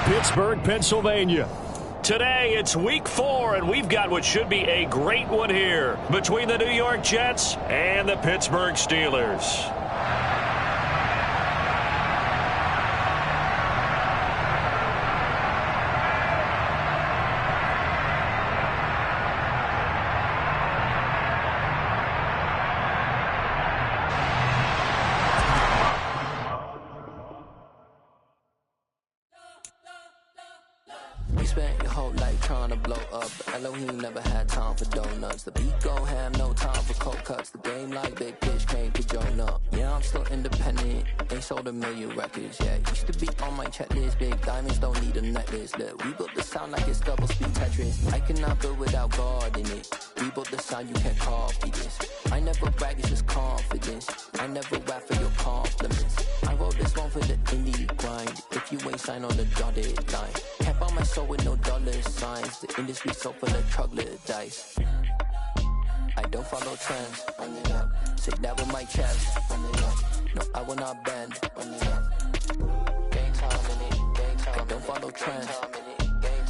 Pittsburgh, Pennsylvania. Today, it's week 4, and we've got what should be a great one here between the New York Jets and the Pittsburgh Steelers. Spent your whole life trying to blow up, but Elohim never had time for donuts. The beat gon' have no time for cold cuts. The game like Big Pitch came to Jonah. Yeah, I'm still independent, ain't sold a million records yet. Used to be on my checklist, big diamonds don't need a necklace. Look, we built the sound like it's double speed Tetris. I cannot build without God in it. We built the sound, you can't copy this. I never brag, it's just confidence. I never rap for your compliments. I wrote this one for the indie grind. If you ain't signed on the dotted line, can't buy my soul with no dollar signs. The industry so full of troglodytes. I don't follow trends. Run it up. Say that with my chest. Run it up. No, I will not bend. Run it up. Gang time in it. Gang time. I don't follow trends.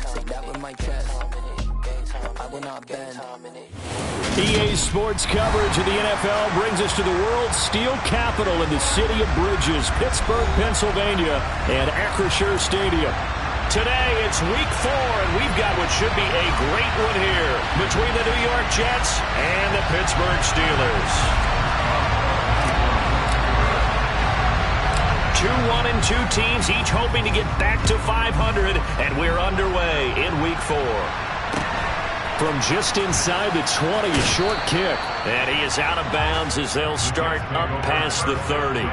Say that with my chest. No, I will not bend. EA Sports coverage of the NFL brings us to the world's steel capital in the city of Bridges, Pittsburgh, Pennsylvania, and Acrisure Stadium. Today, it's week 4, and we've got what should be a great one here between the New York Jets and the Pittsburgh Steelers. 2-1-2 teams, each hoping to get back to 500, and we're underway in week 4. From just inside the 20, a short kick, and he is out of bounds as they'll start up past the 30.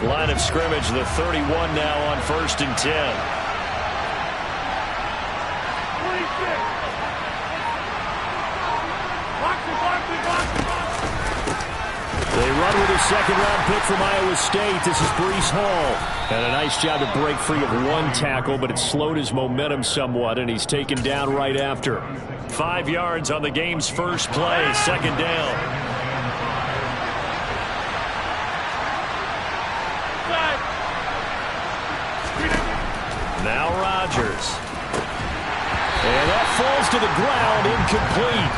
Line of scrimmage, the 31 now on 1st and 10. 26. They run with a second-round pick from Iowa State. This is Breece Hall. And a nice job to break free of one tackle, but it slowed his momentum somewhat, and he's taken down right after. 5 yards on the game's first play, second down. Now Rodgers. And that falls to the ground, incomplete.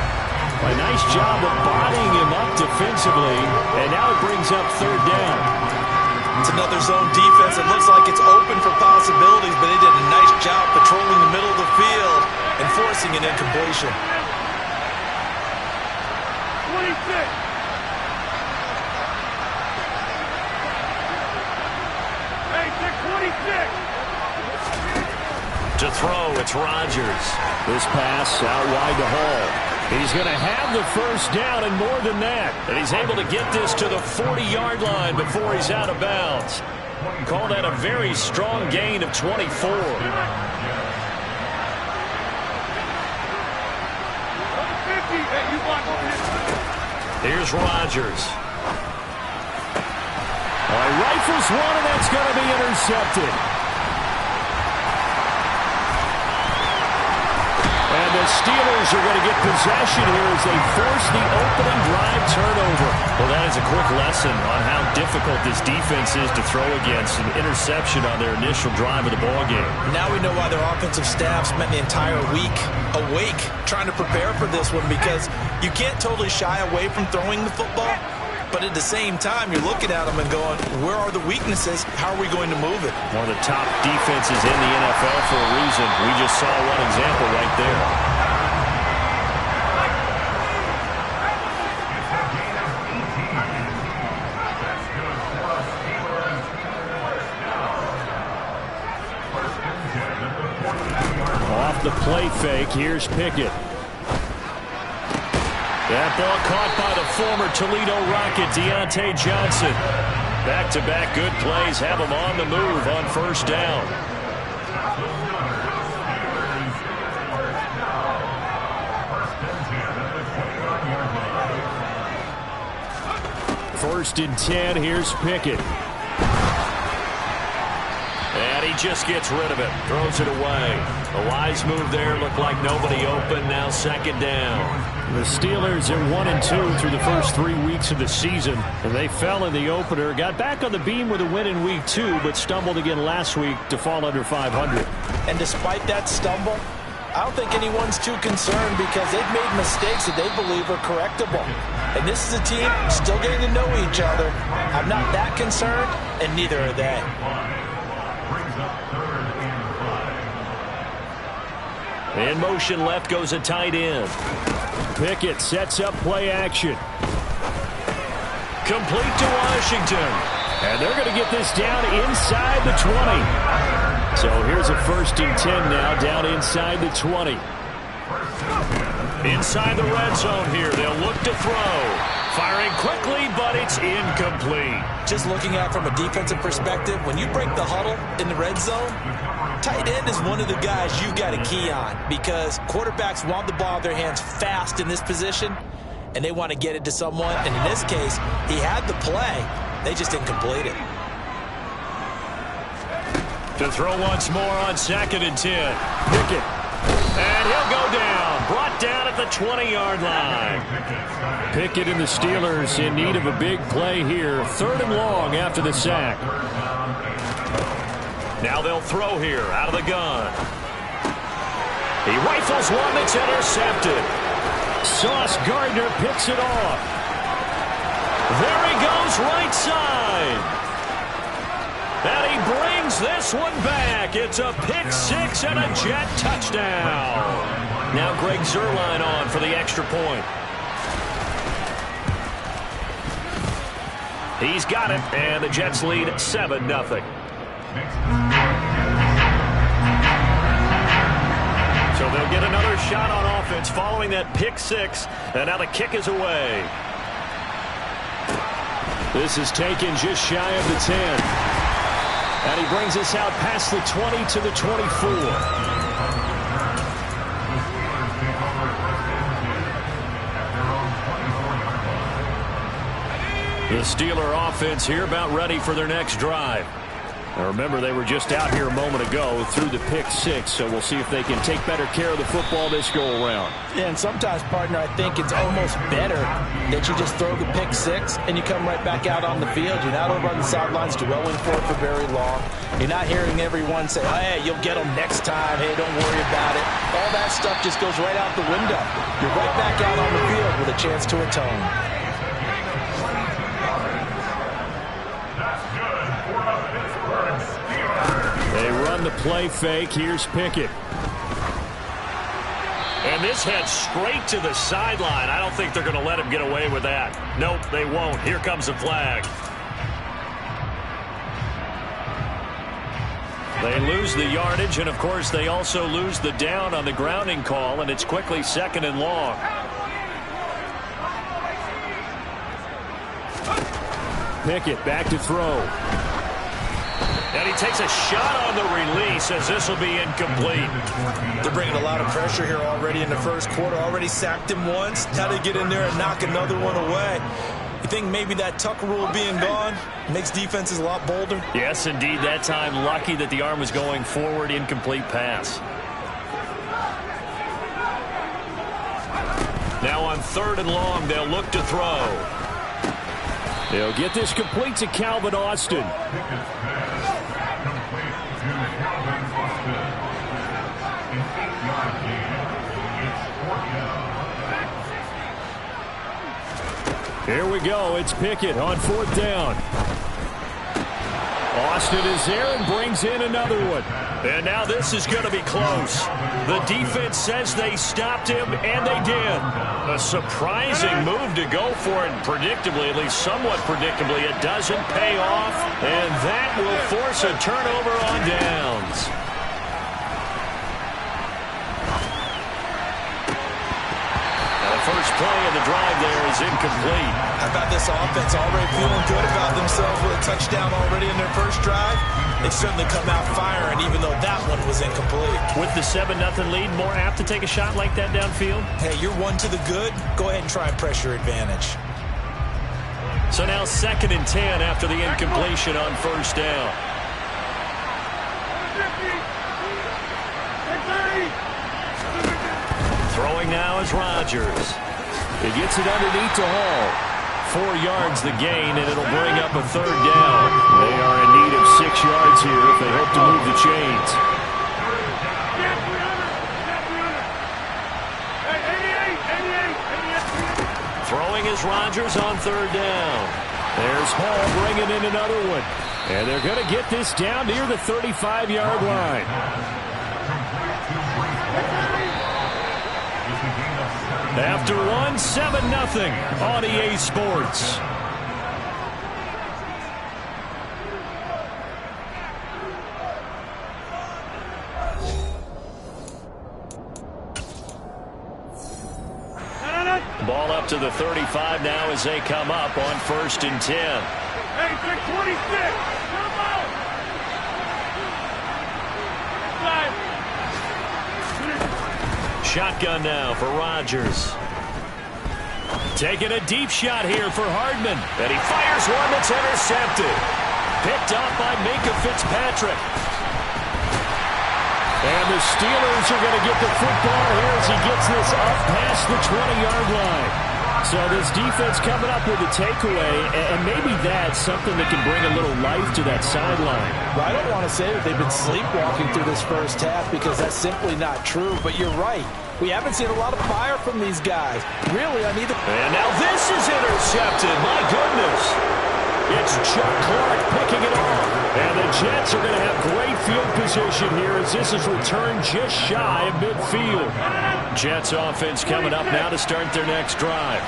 A nice job of bodying him up defensively, and now it brings up third down. It's another zone defense. It looks like it's open for possibilities, but they did a nice job patrolling the middle of the field and forcing an incompletion. 26. To throw, it's Rodgers. This pass out wide to Hall. He's going to have the first down and more than that. And he's able to get this to the 40-yard line before he's out of bounds. Call that a very strong gain of 24. Here's Rodgers. Rifles one, and that's going to be intercepted. And the Steelers are going to get possession here as they force the opening drive turnover. Well, that is a quick lesson on how difficult this defense is to throw against. An interception on their initial drive of the ballgame. Now we know why their offensive staff spent the entire week awake trying to prepare for this one, because you can't totally shy away from throwing the football. But at the same time, you're looking at them and going, where are the weaknesses? How are we going to move it? One of the top defenses in the NFL for a reason. We just saw one example right there. Off the play fake, here's Pickett. That ball caught by the former Toledo Rocket, Deontay Johnson. Back-to-back good plays have him on the move on first down. 1st and 10. Here's Pickett. And he just gets rid of it. Throws it away. A wise move there. Looked like nobody open. Now 2nd down. The Steelers are 1-2 through the first 3 weeks of the season. And they fell in the opener. Got back on the beam with a win in week 2, but stumbled again last week to fall under 500. And despite that stumble, I don't think anyone's too concerned because they've made mistakes that they believe are correctable. And this is a team still getting to know each other. I'm not that concerned, and neither are they. In motion left goes a tight end. Pickett sets up play action. Complete to Washington. And they're going to get this down inside the 20. So here's a 1st and 10 now, down inside the 20. Inside the red zone here. They'll look to throw. Firing quickly, but it's incomplete. Just looking at it from a defensive perspective, when you break the huddle in the red zone, tight end is one of the guys you've got to key on because quarterbacks want the ball in their hands fast in this position, and they want to get it to someone. And in this case, he had the play. They just didn't complete it. To throw once more on 2nd and 10. Pickett. And he'll go down. Brought down at the 20-yard line. Pickett and the Steelers in need of a big play here. 3rd and long after the sack. Now they'll throw here out of the gun. He rifles one that's intercepted. Sauce Gardner picks it off. There he goes right side. And he brings this one back. It's a pick 6 and a Jet touchdown. Now Greg Zuerlein on for the extra point. He's got it, and the Jets lead 7-0. So they'll get another shot on offense following that pick 6, and now the kick is away. This is taken just shy of the 10. And he brings us out past the 20 to the 24. The Steeler offense here about ready for their next drive. Now remember, they were just out here a moment ago through the pick 6, so we'll see if they can take better care of the football this go-around. Yeah, and sometimes, partner, I think it's almost better that you just throw the pick 6 and you come right back out on the field. You're not over on the sidelines dwelling for it for very long. You're not hearing everyone say, hey, you'll get them next time. Hey, don't worry about it. All that stuff just goes right out the window. You're right back out on the field with a chance to atone. They run the play fake. Here's Pickett. And this heads straight to the sideline. I don't think they're going to let him get away with that. Nope, they won't. Here comes the flag. They lose the yardage, and of course they also lose the down on the grounding call, and it's quickly 2nd and long. Pickett back to throw. And he takes a shot on the release as this will be incomplete. They're bringing a lot of pressure here already in the first quarter. Already sacked him once. Now they get in there and knock another one away. You think maybe that Tucker rule being gone makes defenses a lot bolder? Yes, indeed. That time lucky that the arm was going forward. Incomplete pass. Now on 3rd and long, they'll look to throw. They'll get this complete to Calvin Austin. Here we go. It's Pickett on 4th down. Austin is there and brings in another one. And now this is going to be close. The defense says they stopped him, and they did. A surprising move to go for it, predictably, at least somewhat predictably. It doesn't pay off, and that will force a turnover on downs. First play of the drive there is incomplete. How about this offense already feeling good about themselves with a touchdown already in their first drive? They certainly come out firing, even though that one was incomplete. With the 7-0 lead, more apt to take a shot like that downfield? Hey, you're one to the good. Go ahead and try and pressure advantage. So now 2nd and 10 after the incompletion on first down. Throwing now is Rodgers. He gets it underneath to Hall. 4 yards the gain, and it'll bring up a 3rd down. They are in need of 6 yards here if they hope to move the chains. Throwing is Rodgers on 3rd down. There's Hall bringing in another one. And they're going to get this down near the 35-yard line. After one, 7-0 on EA Sports. Ball up to the 35 now as they come up on 1st and 10. Hey, 26. Shotgun now for Rodgers. Taking a deep shot here for Hardman. And he fires one that's intercepted. Picked up by Minkah Fitzpatrick. And the Steelers are going to get the football here as he gets this up past the 20-yard line. So this defense coming up with a takeaway, and maybe that's something that can bring a little life to that sideline. Well, I don't want to say that they've been sleepwalking through this first half because that's simply not true, but you're right. We haven't seen a lot of fire from these guys. Really, I need to... And now this is intercepted. My goodness. It's Chuck Clark picking it off. And the Jets are going to have great field position here as this is returned just shy of midfield. Jets offense coming up now to start their next drive.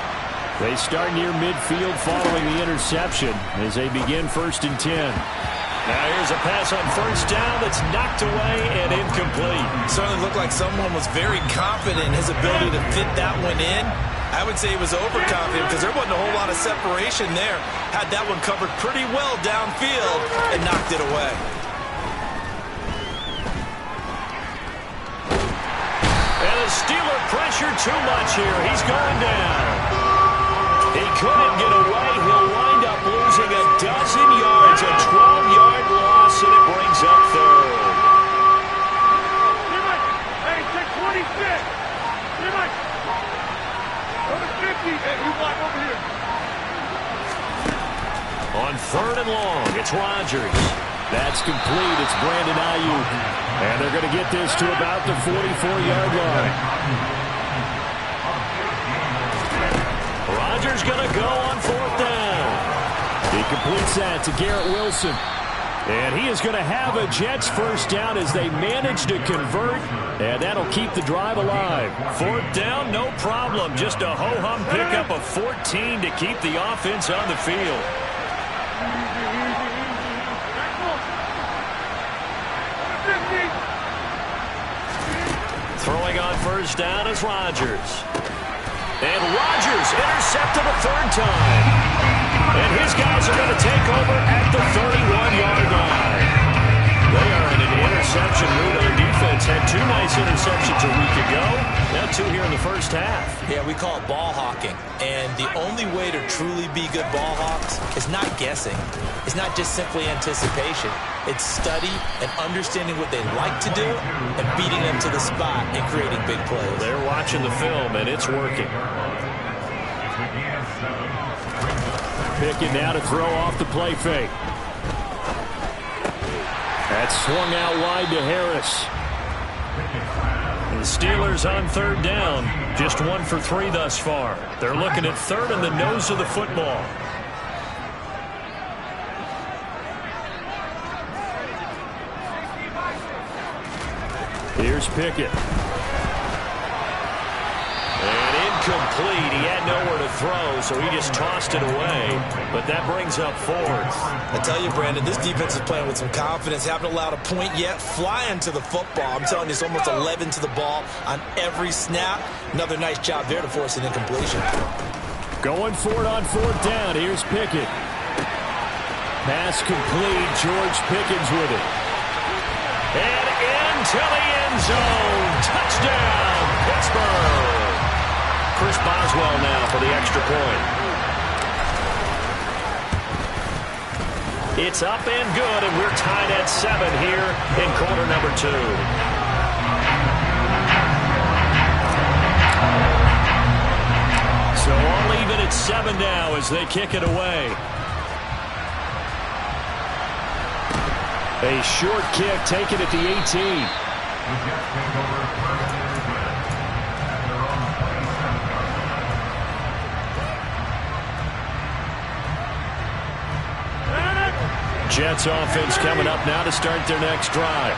They start near midfield following the interception as they begin 1st and 10. Now here's a pass on 1st down that's knocked away and incomplete. Certainly looked like someone was very confident in his ability to fit that one in. I would say he was overconfident because there wasn't a whole lot of separation there. Had that one covered pretty well downfield and knocked it away. And the Steeler pressure too much here. He's going down. He couldn't get away. He'll wind up losing a dozen yards, a 12-yard loss, and it brings up 3rd. Hey, check 26. Number 50. Hey, you block over here. On 3rd and long, it's Rodgers. That's complete. It's Brandon Ayuk. And they're going to get this to about the 44-yard line. Rodgers going to go on 4th down. He completes that to Garrett Wilson. And he is going to have a Jets 1st down as they manage to convert. And that'll keep the drive alive. 4th down, no problem. Just a ho-hum pickup of 14 to keep the offense on the field. Throwing on 1st down is Rodgers. And Rodgers intercepted a 3rd time. And his guys are going to take over at the 31-yard line. They are in an interception mood on defense. Had 2 nice interceptions a week ago. Now 2 here in the first half. Yeah, we call it ball hawking. And the only way to truly be good ball hawks is not guessing. It's not just simply anticipation. It's study and understanding what they like to do and beating them to the spot and creating big plays. They're watching the film, and it's working. Pickett now to throw off the play fake. That's swung out wide to Harris. The Steelers on 3rd down. Just 1 for 3 thus far. They're looking at 3rd and the nose of the football. Here's Pickett. And incomplete. He had nowhere to throw, so he just tossed it away. But that brings up 4th. I tell you, Brandon, this defense is playing with some confidence. Haven't allowed a point yet. Flying to the football. I'm telling you, it's almost 11 to the ball on every snap. Another nice job there to force an incompletion. Going for it on 4th down. Here's Pickett. Pass complete. George Pickens with it. And into the end zone. Touchdown, Pittsburgh. Chris Boswell now for the extra point. It's up and good, and we're tied at 7 here in quarter number 2. So all even at 7 now as they kick it away. A short kick taken at the 18. Jets offense coming up now to start their next drive.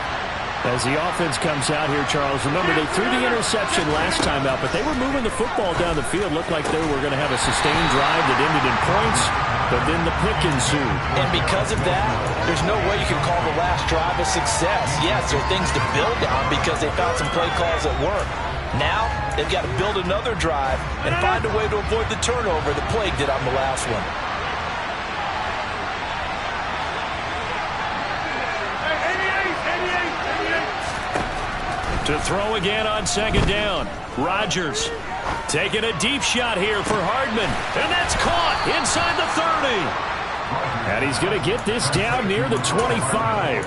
As the offense comes out here, Charles, remember they threw the interception last time out, but they were moving the football down the field. Looked like they were going to have a sustained drive that ended in points, but then the pick ensued. And because of that, there's no way you can call the last drive a success. Yes, there are things to build on because they found some play calls that work. Now, they've got to build another drive and find a way to avoid the turnover the plague did on the last one. To throw again on second down. Rodgers taking a deep shot here for Hardman. And that's caught inside the 30. And he's going to get this down near the 25.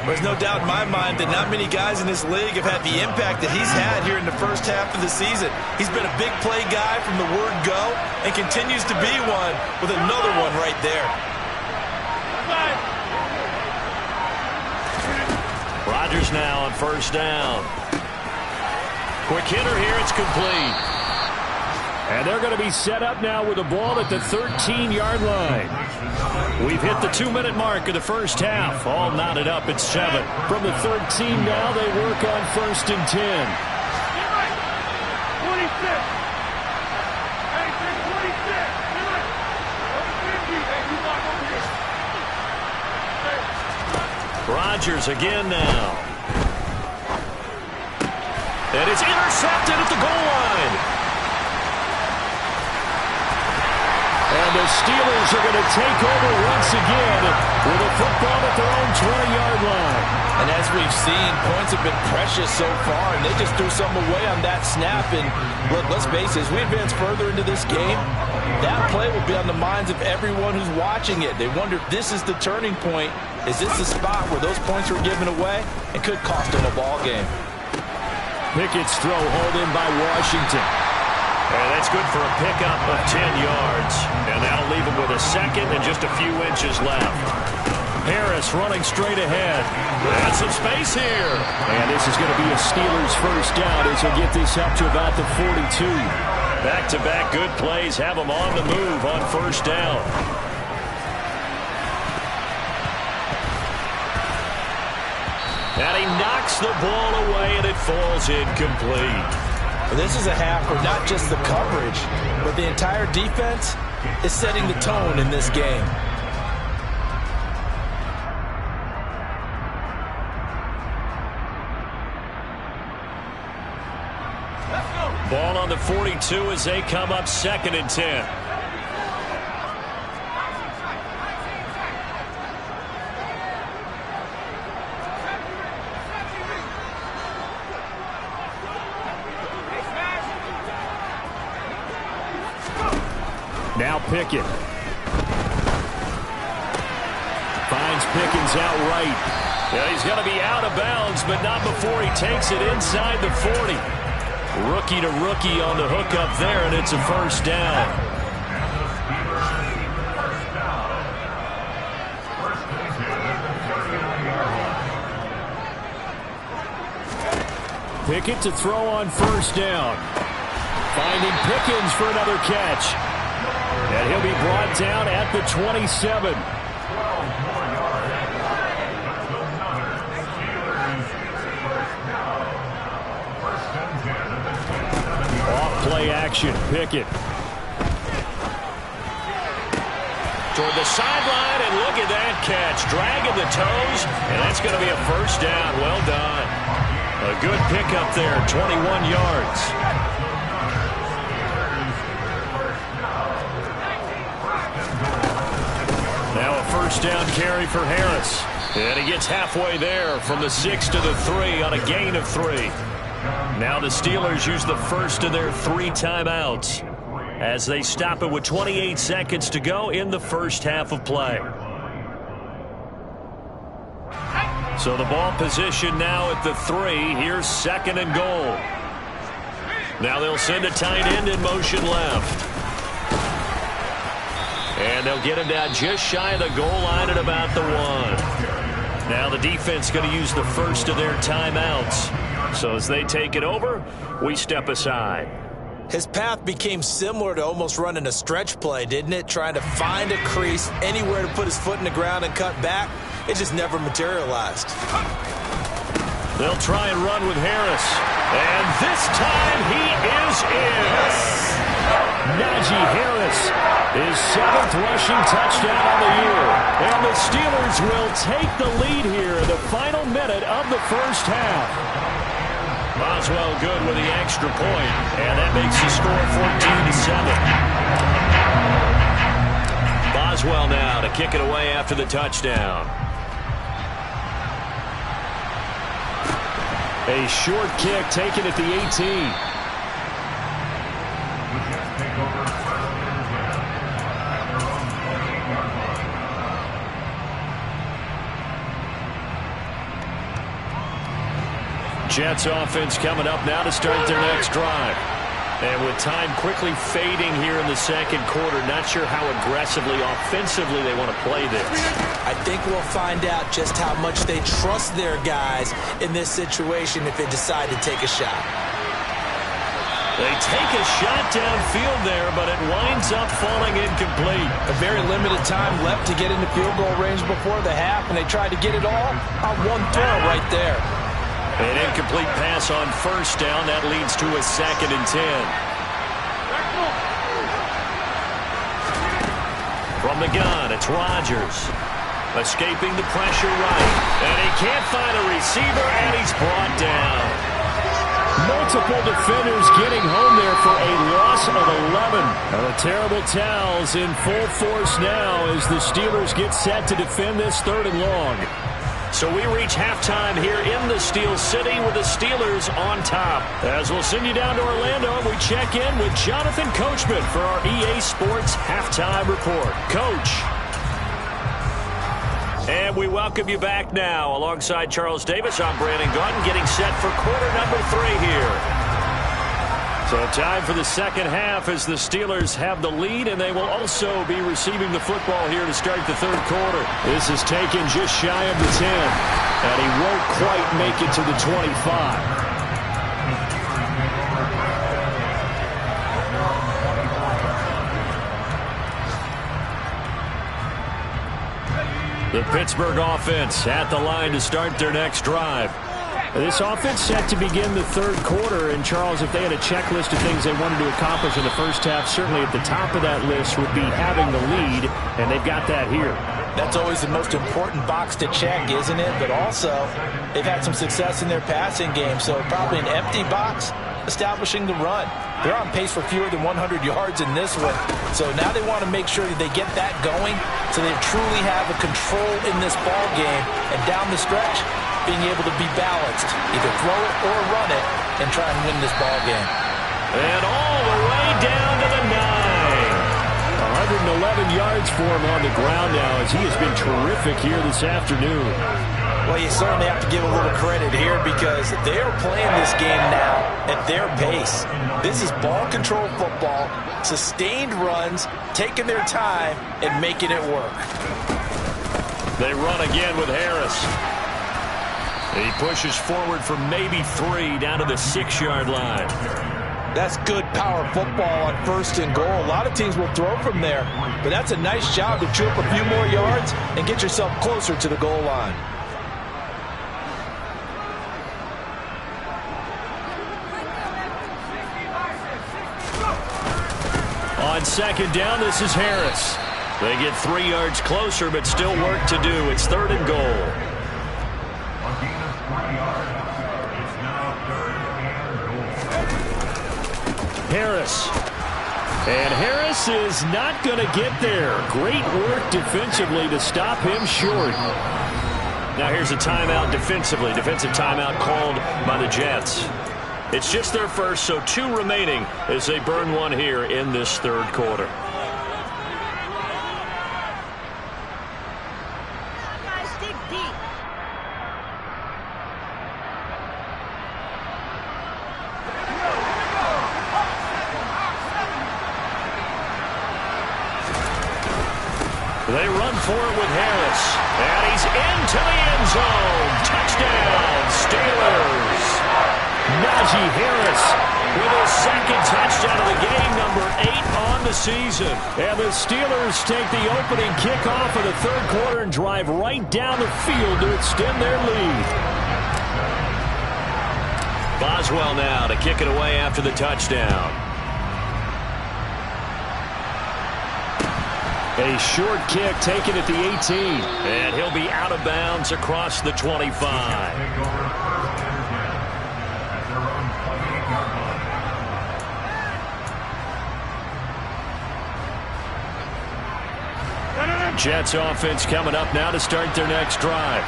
There's no doubt in my mind that not many guys in this league have had the impact that he's had here in the first half of the season. He's been a big play guy from the word go and continues to be one with another one right there. Rodgers now on first down. Quick hitter here. It's complete. And they're going to be set up now with the ball at the 13-yard line. We've hit the 2-minute mark of the first half. All knotted up at 7. From the 13 now, they work on first and 10. 26. Hey, 26. Rodgers again now. And it's intercepted at the goal line. And the Steelers are going to take over once again with a football at their own 20-yard line. And as we've seen, points have been precious so far, and they just threw some away on that snap. And look, let's face it, as we advance further into this game, that play will be on the minds of everyone who's watching it. They wonder if this is the turning point. Is this the spot where those points were given away and could cost them a ball game? Pickett's throw hauled in by Washington. And that's good for a pickup of 10 yards. And that'll leave him with a second and just a few inches left. Harris running straight ahead. And some space here. And this is going to be a Steelers first down as he'll get this up to about the 42. Back-to-back good plays have him on the move on first down. And he knocks the ball away, and it falls incomplete. This is a half where not just the coverage, but the entire defense is setting the tone in this game. Ball on the 42 as they come up second and 10. Now Pickett. Finds Pickens out right. Yeah, he's going to be out of bounds, but not before he takes it inside the 40. Rookie to rookie on the hook up there, and it's a first down. Pickett to throw on first down. Finding Pickens for another catch. And he'll be brought down at the 27. Off-play action, Pickett. Toward the sideline, and look at that catch. Dragging the toes, and that's going to be a first down. Well done. A good pickup there, 21 yards. Now a first down carry for Harris. And he gets halfway there from the 6 to the 3 on a gain of 3. Now the Steelers use the first of their 3 timeouts as they stop it with 28 seconds to go in the first half of play. So the ball position now at the 3. Here's 2nd and goal. Now they'll send a tight end in motion left. And they'll get him down just shy of the goal line at about the 1. Now the defense going to use the first of their timeouts. So as they take it over, we step aside. His path became similar to almost running a stretch play, didn't it? Trying to find a crease, anywhere to put his foot in the ground and cut back. It just never materialized. They'll try and run with Harris. And this time he is in. Yes. Najee Harris, his 7th rushing touchdown on the year. And the Steelers will take the lead here in the final minute of the first half. Boswell good with the extra point, and that makes the score 14-7. Boswell now to kick it away after the touchdown. A short kick taken at the 18. Jets offense coming up now to start their next drive. And with time quickly fading here in the second quarter, not sure how aggressively, offensively they want to play this. I think we'll find out just how much they trust their guys in this situation if they decide to take a shot. They take a shot downfield there, but it winds up falling incomplete. A very limited time left to get into field goal range before the half, and they tried to get it all on one throw right there. An incomplete pass on first down. That leads to a 2nd and 10. From the gun, it's Rodgers. Escaping the pressure right. And he can't find a receiver, and he's brought down. Multiple defenders getting home there for a loss of 11. And the terrible towels in full force now as the Steelers get set to defend this 3rd and long. So we reach halftime here in the Steel City with the Steelers on top. As we'll send you down to Orlando, we check in with Jonathan Coachman for our EA Sports Halftime Report. Coach. And we welcome you back now. Alongside Charles Davis, I'm Brandon Gaudin, getting set for quarter number 3 here. So time for the second half as the Steelers have the lead, and they will also be receiving the football here to start the 3rd quarter. This is taken just shy of the 10, and he won't quite make it to the 25. The Pittsburgh offense at the line to start their next drive. This offense set to begin the 3rd quarter, and Charles, if they had a checklist of things they wanted to accomplish in the first half, certainly at the top of that list would be having the lead, and they've got that here. That's always the most important box to check, isn't it? But also, they've had some success in their passing game, so probably an empty box establishing the run. They're on pace for fewer than 100 yards in this one, so now they want to make sure that they get that going so they truly have a control in this ball game, and down the stretch, being able to be balanced, either throw it or run it, and try and win this ball game. And all the way down to the 9. 111 yards for him on the ground now as he has been terrific here this afternoon. Well, you certainly have to give a little credit here because they are playing this game now at their pace. This is ball control football, sustained runs, taking their time, and making it work. They run again with Harris. He pushes forward for maybe 3 down to the 6-yard line. That's good power football on 1st and goal. A lot of teams will throw from there, but that's a nice job to chew up a few more yards and get yourself closer to the goal line. On 2nd down, this is Harris. They get 3 yards closer, but still work to do. It's 3rd and goal. Harris. And Harris is not going to get there. Great work defensively to stop him short. Now here's a timeout defensively. Defensive timeout called by the Jets. It's just their first, so 2 remaining as they burn one here in this 3rd quarter. They run for it with Harris. And he's into the end zone. Touchdown, Steelers. Najee Harris with his second touchdown of the game, number 8 on the season. And the Steelers take the opening kickoff of the third quarter and drive right down the field to extend their lead. Boswell now to kick it away after the touchdown. A short kick taken at the 18. And he'll be out of bounds across the 25. Jets offense coming up now to start their next drive.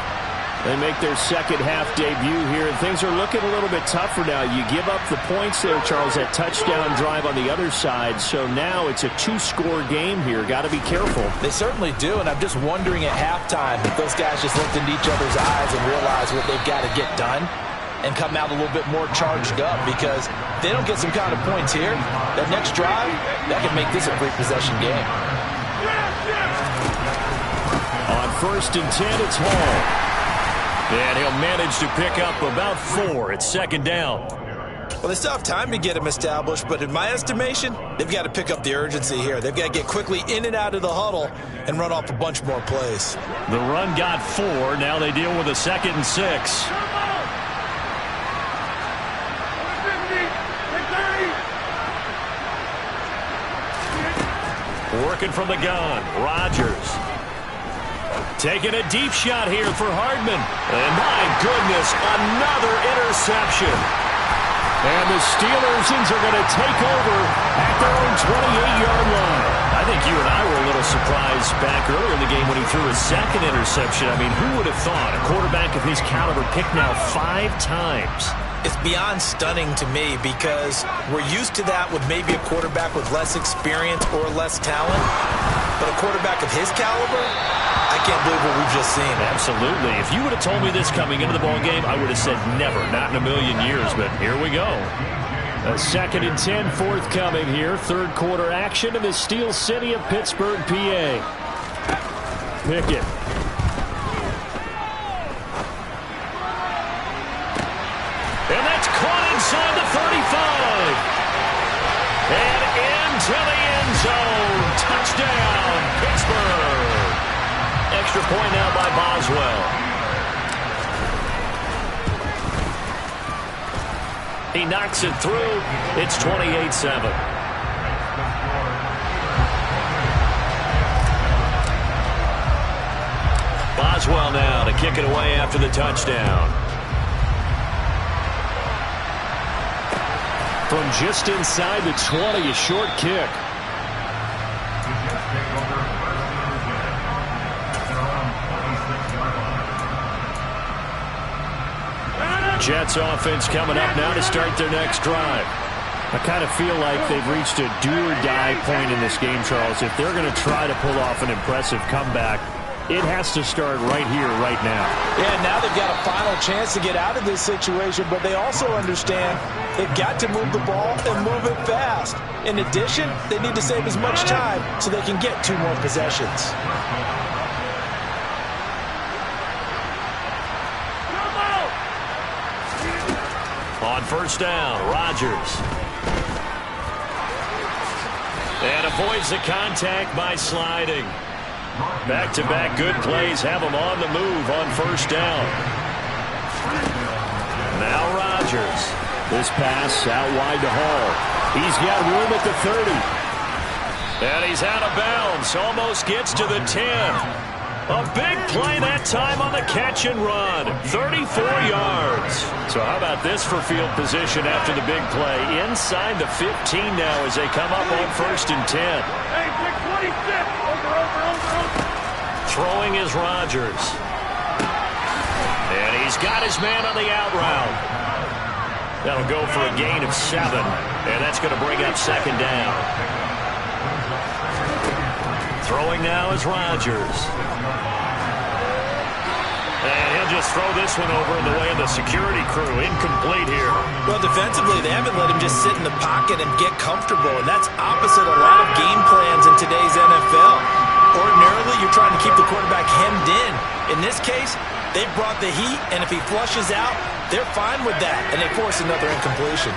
They make their second half debut here, and things are looking a little bit tougher now. You give up the points there, Charles, that touchdown drive on the other side, so now it's a 2-score game here. Got to be careful. They certainly do, and I'm just wondering at halftime if those guys just looked into each other's eyes and realized what they've got to get done and come out a little bit more charged up, because if they don't get some kind of points here, that next drive, that can make this a 3-possession game. On 1st and 10, it's Hall. And he'll manage to pick up about 4 at second down. Well, they still have time to get him established, but in my estimation, they've got to pick up the urgency here. They've got to get quickly in and out of the huddle and run off a bunch more plays. The run got 4. Now they deal with a 2nd and 6. Working from the gun, Rodgers. Taking a deep shot here for Hardman. And my goodness, another interception. And the Steelers are going to take over at their own 28-yard line. I think you and I were a little surprised back earlier in the game when he threw his second interception. I mean, who would have thought a quarterback of his caliber picked now 5 times? It's beyond stunning to me, because we're used to that with maybe a quarterback with less experience or less talent. But a quarterback of his caliber, I can't believe what we've just seen. Absolutely. If you would have told me this coming into the ball game, I would have said never, not in a million years. But here we go. A 2nd and 10 forthcoming here. Third quarter action in the Steel City of Pittsburgh, PA. Pickett. And that's caught inside the 35. And into the end zone. Touchdown, Pittsburgh. Extra point now by Boswell. He knocks it through. It's 28-7. Boswell now to kick it away after the touchdown. From just inside the 20, a short kick. Jets offense coming up now to start their next drive. I kind of feel like they've reached a do-or-die point in this game, Charles. If they're going to try to pull off an impressive comeback, it has to start right here, right now. Yeah, now they've got a final chance to get out of this situation, but they also understand they've got to move the ball and move it fast. In addition, they need to save as much time so they can get 2 more possessions. On 1st down, Rodgers. And avoids the contact by sliding. Back-to-back good plays have him on the move on 1st down. Now Rodgers. This pass out wide to Hall. He's got room at the 30. And he's out of bounds. Almost gets to the 10. A big play that time on the catch and run. 34 yards. So how about this for field position after the big play? Inside the 15 now as they come up on 1st and 10. Hey, 626. Over. Throwing is Rodgers. And he's got his man on the out route. That'll go for a gain of 7. And that's going to bring up 2nd down. Throwing now is Rodgers. And he'll just throw this one over in the way of the security crew. Incomplete here. Well, defensively, they haven't let him just sit in the pocket and get comfortable, and that's opposite a lot of game plans in today's NFL. Ordinarily, you're trying to keep the quarterback hemmed in. In this case, they brought the heat, and if he flushes out, they're fine with that, and they force another incompletion.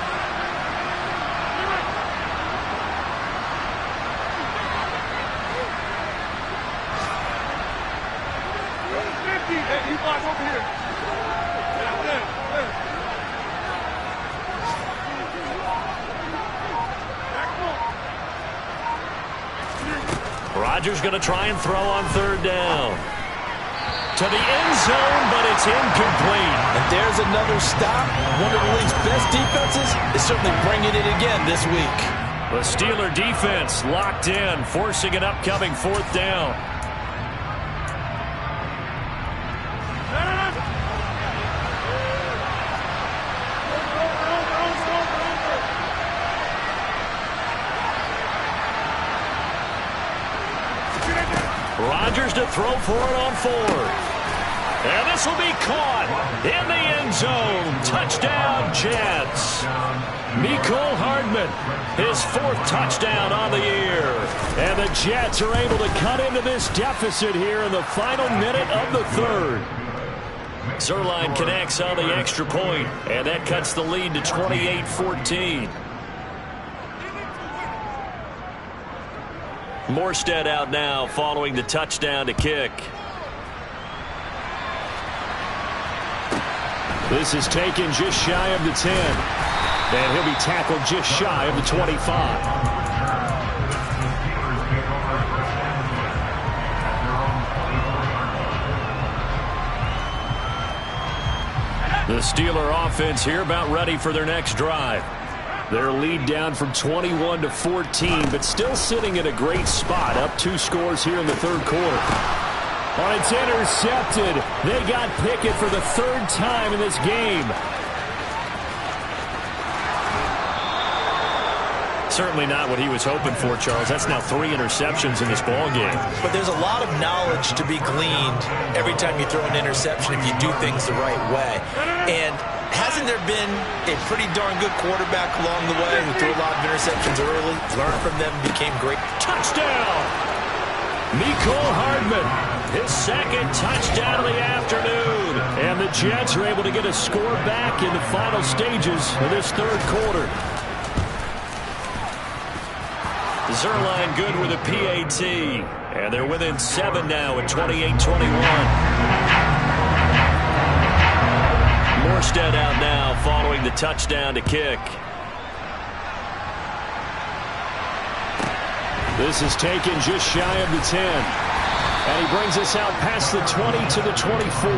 Hey, you block over here. Rodgers going to try and throw on third down. To the end zone, but it's incomplete. And there's another stop. One of the league's best defenses is certainly bringing it again this week. The Steeler defense locked in, forcing an upcoming fourth down. Rodgers to throw for it on fourth. And this will be caught in the end zone. Touchdown, Jets. Mecole Hardman, his fourth touchdown on the year. And the Jets are able to cut into this deficit here in the final minute of the third. Zuerlein connects on the extra point, and that cuts the lead to 28-14. Morstead out now following the touchdown to kick. This is taken just shy of the 10. And he'll be tackled just shy of the 25. The Steeler offense here about ready for their next drive. Their lead down from 21 to 14, but still sitting in a great spot, up 2 scores here in the third quarter. Oh, it's intercepted. They got Pickett for the third time in this game. Certainly not what he was hoping for, Charles. That's now 3 interceptions in this ball game. But there's a lot of knowledge to be gleaned every time you throw an interception if you do things the right way. And hasn't there been a pretty darn good quarterback along the way who threw a lot of interceptions early, learned from them, became great? Touchdown! Mecole Hardman, his second touchdown of the afternoon. And the Jets are able to get a score back in the final stages of this third quarter. Zuerlein good with a PAT. And they're within 7 now at 28-21. Morstead out now following the touchdown to kick. This is taken just shy of the 10. And he brings us out past the 20 to the 24.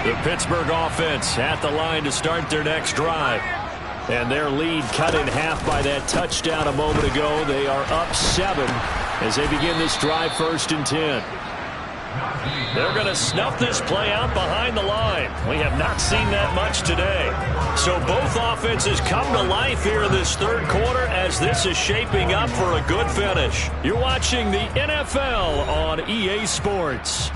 The Pittsburgh offense at the line to start their next drive. And their lead cut in half by that touchdown a moment ago. They are up 7 as they begin this drive, 1st and 10. They're going to snuff this play out behind the line. We have not seen that much today. So both offenses come to life here in this third quarter as this is shaping up for a good finish. You're watching the NFL on EA Sports.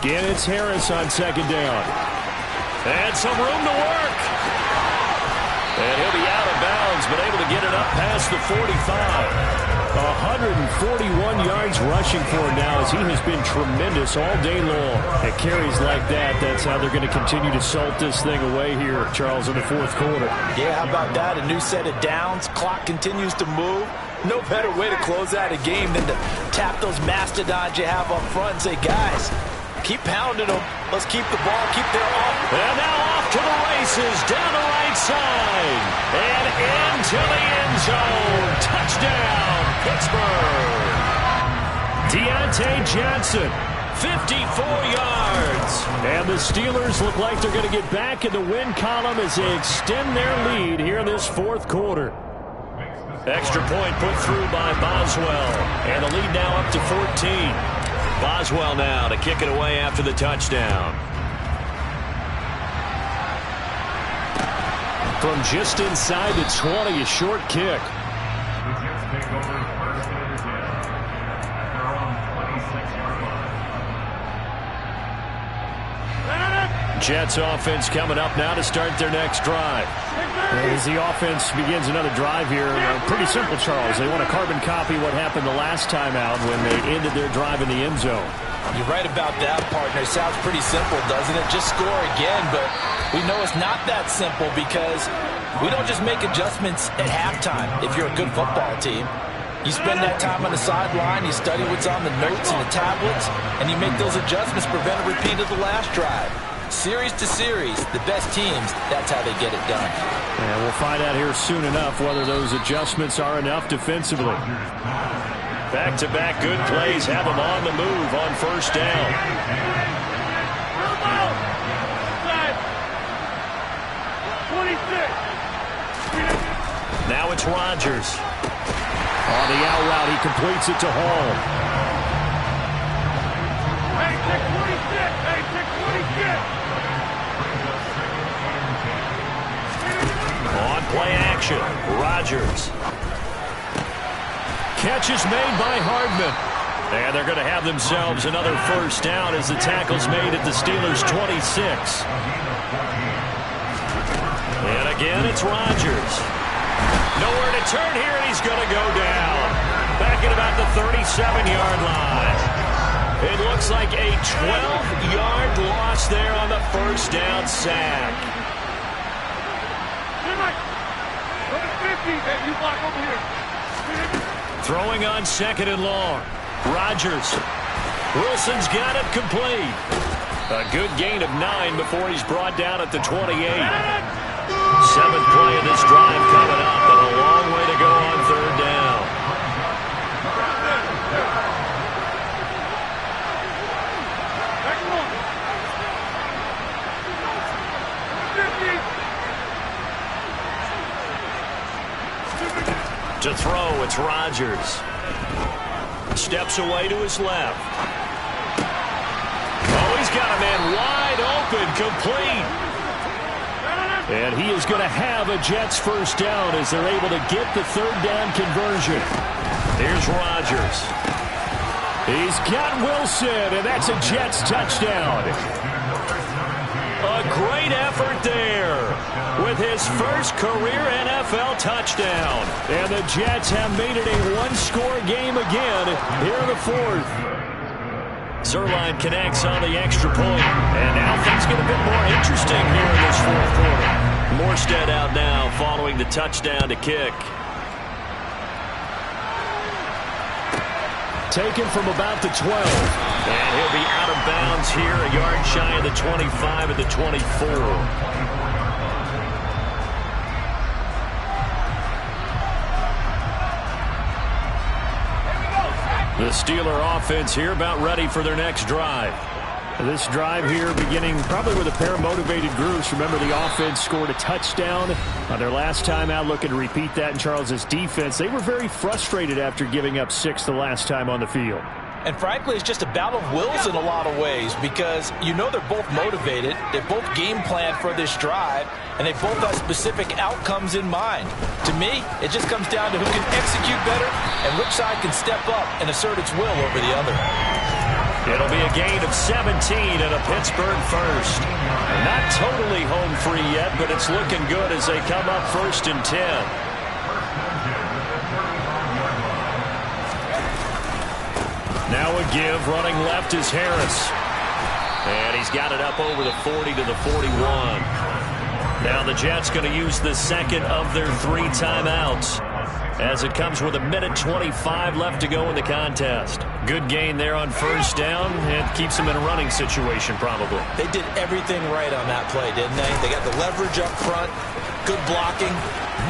Again, it's Harris on second down. And some room to work. And he'll be out of bounds, but able to get it up past the 45. 141 yards rushing for him now as he has been tremendous all day long. At carries like that, that's how they're going to continue to salt this thing away here, Charles, in the fourth quarter. Yeah, how about that? A new set of downs. Clock continues to move. No better way to close out a game than to tap those mastodons you have up front and say, guys, keep pounding them. Let's keep the ball, keep their off. And now off to the races, down the right side. And into the end zone. Touchdown, Pittsburgh. Deontay Johnson, 54 yards. And the Steelers look like they're going to get back in the win column as they extend their lead here in this fourth quarter. Extra point put through by Boswell. And the lead now up to 14. Boswell now to kick it away after the touchdown. From just inside the 20, a short kick. Jets offense coming up now to start their next drive. As the offense begins another drive here, pretty simple, Charles. They want to carbon copy what happened the last time out when they ended their drive in the end zone. You're right about that, partner. Sounds pretty simple, doesn't it? Just score again, but we know it's not that simple because we don't just make adjustments at halftime if you're a good football team. You spend that time on the sideline, you study what's on the notes and the tablets, and you make those adjustments, prevent a repeat of the last drive. Series to series, the best teams, that's how they get it done. And we'll find out here soon enough whether those adjustments are enough defensively. Back-to-back good plays have them on the move on first down. Now it's Rodgers. On the out route, he completes it to Hall. Hey, take 26! Hey, take 26! On play action, Rodgers. Catch is made by Hardman. And they're going to have themselves another first down as the tackle's made at the Steelers' 26. And again, it's Rodgers. Nowhere to turn here, and he's going to go down. Back at about the 37-yard line. It looks like a 12-yard loss there on the first down sack. Throwing on second and long. Rodgers. Wilson's got it complete. A good gain of 9 before he's brought down at the 28. 7th play of this drive coming up, and a long way to go on third down. To throw, it's Rodgers. Steps away to his left. Oh, he's got a man wide open, complete. And he is going to have a Jets first down as they're able to get the third down conversion. Here's Rodgers. He's got Wilson, and that's a Jets touchdown. A great effort there with his first career NFL touchdown. And the Jets have made it a one-score game again here in the fourth. Zuerlein connects on the extra point. And now things get a bit more interesting here in this fourth quarter. Morstead out now following the touchdown to kick. Taken from about the 12. And he'll be out of bounds here, a yard shy of the 25 at the 24. The Steeler offense here about ready for their next drive. This drive here beginning probably with a pair of motivated groups. Remember, the offense scored a touchdown on their last time out, looking to repeat that in Charles's defense. They were very frustrated after giving up 6 the last time on the field. And frankly, it's just a battle of wills in a lot of ways because you know they're both motivated, they both game plan for this drive, and they both have specific outcomes in mind. To me, it just comes down to who can execute better and which side can step up and assert its will over the other. It'll be a gain of 17 and a Pittsburgh first. Not totally home free yet, but it's looking good as they come up 1st and 10. Now a give, running left is Harris. And he's got it up over the 40 to the 41. Now the Jets going to use the second of their 3 timeouts as it comes with 1:25 left to go in the contest. Good gain there on first down, and keeps them in a running situation probably. They did everything right on that play, didn't they? They got the leverage up front, good blocking,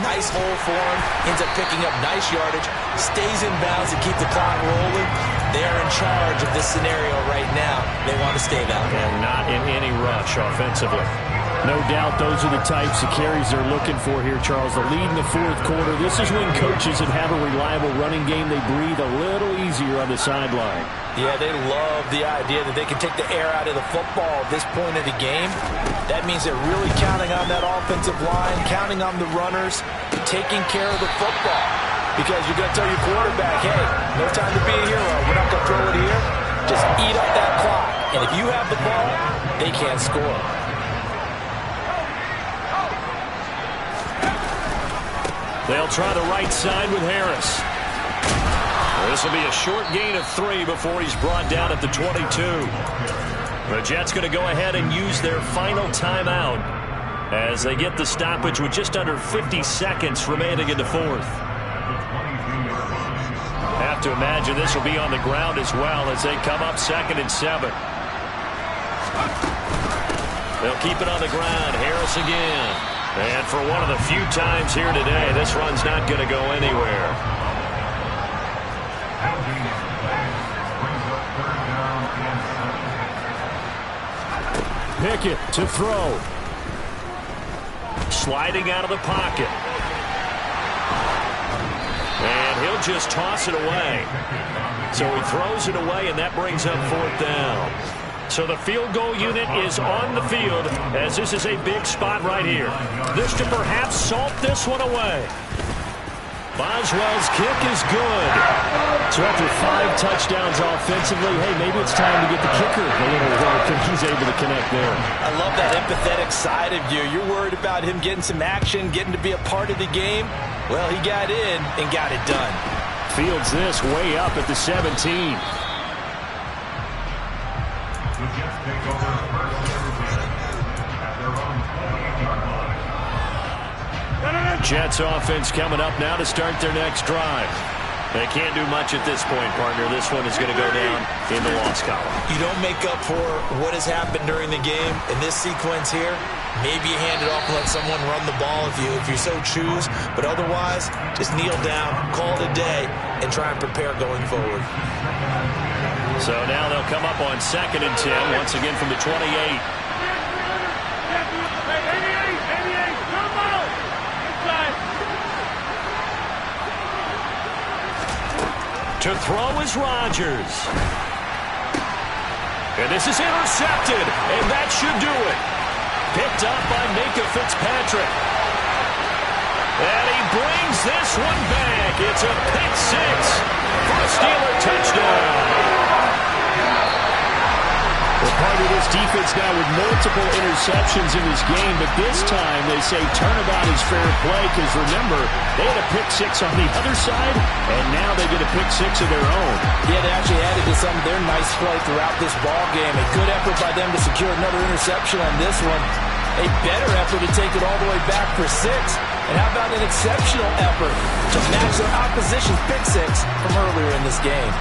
nice hole for him, ends up picking up nice yardage, stays in bounds to keep the clock rolling. They are in charge of this scenario right now. They want to stay that way. And not in any rush offensively. No doubt those are the types of carries they're looking for here, Charles. The lead in the fourth quarter. This is when coaches that have a reliable running game, they breathe a little easier on the sideline. Yeah, they love the idea that they can take the air out of the football at this point of the game. That means they're really counting on that offensive line, counting on the runners, taking care of the football. Because you're going to tell your quarterback, hey, no time to be a hero. We're not going to throw it here. Just eat up that clock. And if you have the ball, they can't score. They'll try the right side with Harris. This will be a short gain of 3 before he's brought down at the 22. The Jets going to go ahead and use their final timeout as they get the stoppage with just under 50 seconds remaining in the fourth. Have to imagine this will be on the ground as well as they come up 2nd and 7. They'll keep it on the ground. Harris again. And for one of the few times here today, this run's not going to go anywhere. Pickett to throw. Sliding out of the pocket. And he'll just toss it away. So he throws it away, and that brings up 4th down. So the field goal unit is on the field as this is a big spot right here. This to perhaps salt this one away. Boswell's kick is good. So after 5 touchdowns offensively, hey, maybe it's time to get the kicker a little work, and he's able to connect there. I love that empathetic side of you. You're worried about him getting some action, getting to be a part of the game. Well, he got in and got it done. Fields this way up at the 17. Jets offense coming up now to start their next drive. They can't do much at this point, partner. This one is going to go down in the loss column. You don't make up for what has happened during the game in this sequence here. Maybe you hand it off and let someone run the ball if you so choose. But otherwise, just kneel down, call it a day, and try and prepare going forward. So now they'll come up on 2nd and 10, once again from the 28. To throw is Rodgers. And this is intercepted, and that should do it. Picked up by Minkah Fitzpatrick. And he brings this one back. It's a pick 6 for a Steeler touchdown. Well, part of this defense now with multiple interceptions in this game, but this time they say turnabout is fair play because, remember, they had a pick 6 on the other side, and now they get a pick 6 of their own. Yeah, they actually added to some of their nice play throughout this ball game. A good effort by them to secure another interception on this one. A better effort to take it all the way back for 6. And how about an exceptional effort to match their opposition's pick 6 from earlier in this game?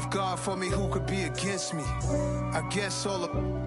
God for me, who could be against me? I guess all of